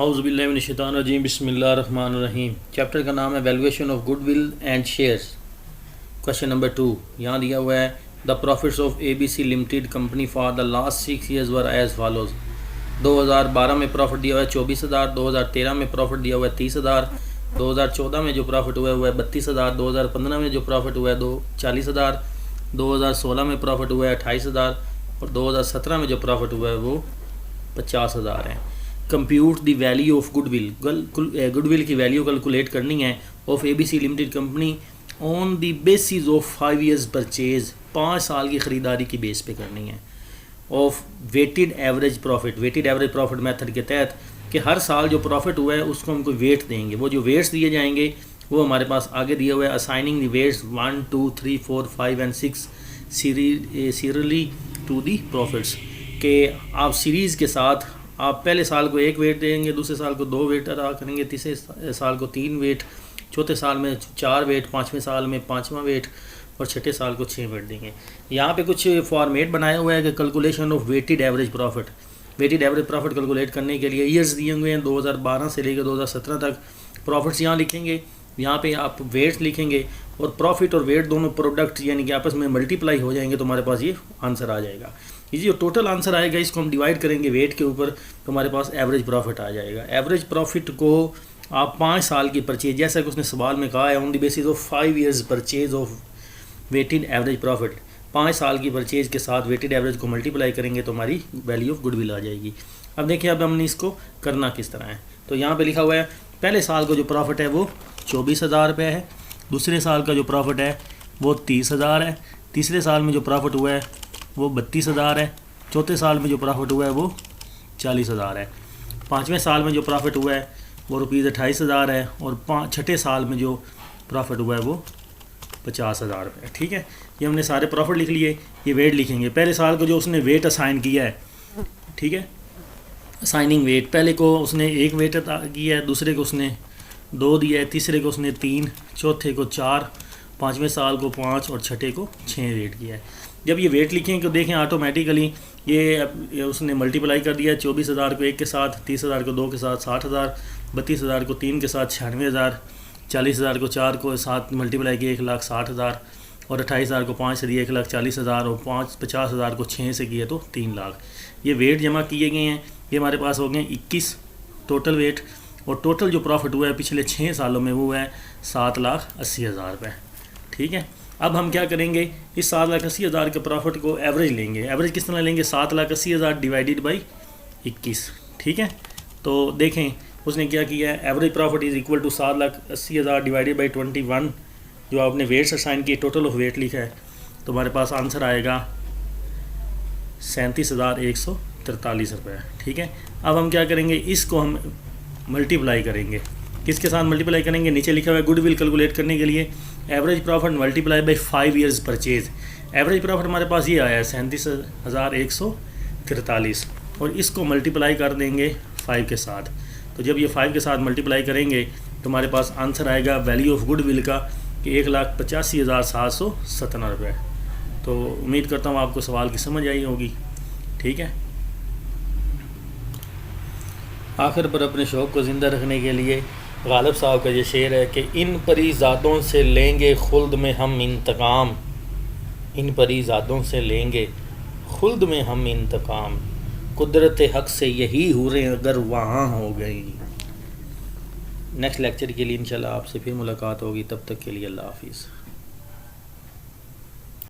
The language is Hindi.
औज़ुबिल्लाहि मिनश्शैतानिर्रजीम बिस्मिल्लाहिर्रहमानिर्रहीम। चैप्टर का नाम है valuation of goodwill and shares. Question number 2 यहाँ दिया हुआ है the profits of ABC limited company for the last 6 years were as follows. 2012 में प्रॉफिट दिया हुआ है 24,000, 2013 में प्रॉफिट दिया हुआ है 30,000, 2014 में जो प्रॉफिट हुआ है वो है 32,000, 2015 में जो प्रॉफिट हुआ है 40,000, 2016 में प्रॉफिट हुआ है 28,000 और 2017 में जो प्रॉफिट हुआ है वो 50,000 है। Compute the value of goodwill, goodwill की वैल्यू कैलकुलेट करनी है of ABC limited company on the basis of 5 years purchase, 5 साल की ख़रीदारी की बेस पे करनी है। Of weighted average profit, weighted average profit method के तहत कि हर साल जो प्रॉफिट हुआ है उसको हमको वेट देंगे। वो जो वेट्स दिए जाएंगे वो हमारे पास आगे दिए हुए हैं। Assigning the weights 1, 2, 3, 4, 5 and 6 serially to the profits, के आप सीरीज़ के साथ आप पहले साल को 1 वेट देंगे, दूसरे साल को 2 वेट अदा करेंगे, तीसरे साल को 3 वेट, चौथे साल में 4 वेट, 5वें साल में 5वां वेट और छठे साल को 6 वेट देंगे। यहाँ पे कुछ फॉर्मेट बनाया हुआ है कि calculation of weighted average profit. Weighted average profit calculate करने के लिए ईयर्स दिए हुए हैं 2012 से लेकर 2017 तक। प्रॉफिट्स यहाँ लिखेंगे, यहाँ पे आप वेट्स लिखेंगे और प्रॉफिट और वेट दोनों प्रोडक्ट यानी कि आपस में मल्टीप्लाई हो जाएंगे तो हमारे पास ये आंसर आ जाएगा। ये जो टोटल आंसर आएगा इसको हम डिवाइड करेंगे वेट के ऊपर तो हमारे पास एवरेज प्रॉफिट आ जाएगा। एवरेज प्रॉफिट को आप 5 साल की परचेज, जैसा कि उसने सवाल में कहा है, on the basis of 5 years purchase of weighted average profit, 5 साल की परचेज के साथ वेटेड एवरेज को मल्टीप्लाई करेंगे तो हमारी वैल्यू ऑफ गुडविल आ जाएगी। अब देखिए अब हमने इसको करना किस तरह है। तो यहाँ पे लिखा हुआ है पहले साल का जो प्रॉफिट है वो 24,000 रुपये है, दूसरे साल का जो प्रॉफिट है वो 30,000 है, तीसरे साल में जो प्रॉफिट हुआ है वो 32,000 है, चौथे साल में जो प्रॉफिट हुआ है वो 40,000 है, 5वें साल में जो प्रॉफिट हुआ है वो ₹28,000 है और छठे साल में जो प्रॉफिट हुआ है वो 50,000 रुपये। ठीक है, ये हमने सारे प्रॉफिट लिख लिए। ये वेट लिखेंगे, पहले साल को जो उसने वेट असाइन किया है, ठीक है, असाइनिंग वेट, पहले को उसने 1 वेट किया है, दूसरे को उसने 2 दिया है, तीसरे को उसने 3, चौथे को 4, 5वें साल को 5 और छठे को 6 वेट किया है। जब ये वेट लिखें तो देखें ऑटोमेटिकली ये उसने मल्टीप्लाई कर दिया है। 24,000 को 1 के साथ, 30,000 को 2 के साथ 60,000, 32,000 को 3 के साथ 96,000, 40,000 को 4 को साथ मल्टीप्लाई किया 1,60,000 और 28,000 को 5 से दिया 1,40,000 और 50,000 को 6 से किया तो 3 लाख। ये वेट जमा किए गए हैं, ये हमारे पास हो गए 21 टोटल वेट और टोटल जो प्रॉफिट हुआ है पिछले 6 सालों में वो है 7,80,000 रुपये। ठीक है, अब हम क्या करेंगे, इस 7,80,000 के प्रॉफिट को एवरेज लेंगे। एवरेज किस तरह लेंगे, 7,80,000 डिवाइडेड बाई 21। ठीक है, तो देखें उसने क्या किया है, average profit is equal to 7,80,000 divided by 21, जो आपने वेट्स असाइन किए, टोटल ऑफ वेट लिखा है, तो हमारे पास आंसर आएगा 37,143 रुपये। ठीक है, अब हम क्या करेंगे, इसको हम मल्टीप्लाई करेंगे, किसके साथ मल्टीप्लाई करेंगे, नीचे लिखा हुआ है गुडविल कैलकुलेट करने के लिए average profit multiply by 5 years purchase. Average profit हमारे पास ये आया है 37,143 और इसको मल्टीप्लाई कर देंगे 5 के साथ। तो जब ये 5 के साथ मल्टीप्लाई करेंगे तो हमारे पास आंसर आएगा वैल्यू ऑफ गुडविल का कि 1,85,717 रुपये। तो उम्मीद करता हूँ आपको सवाल की समझ आई होगी। ठीक है, आखिर पर अपने शौक़ को ज़िंदा रखने के लिए गालिब साहब का ये शेर है कि इन परीज़ादों से लेंगे खुल्द में हम इंतकाम, इन परीज़ादों से लेंगे खुल्द में हम इंतकाम, कुदरत हक़ से यही हूरें अगर वहाँ हो गई। नेक्स्ट लेक्चर के लिए इंशाल्लाह आपसे फिर मुलाकात होगी, तब तक के लिए अल्लाह हाफिज़।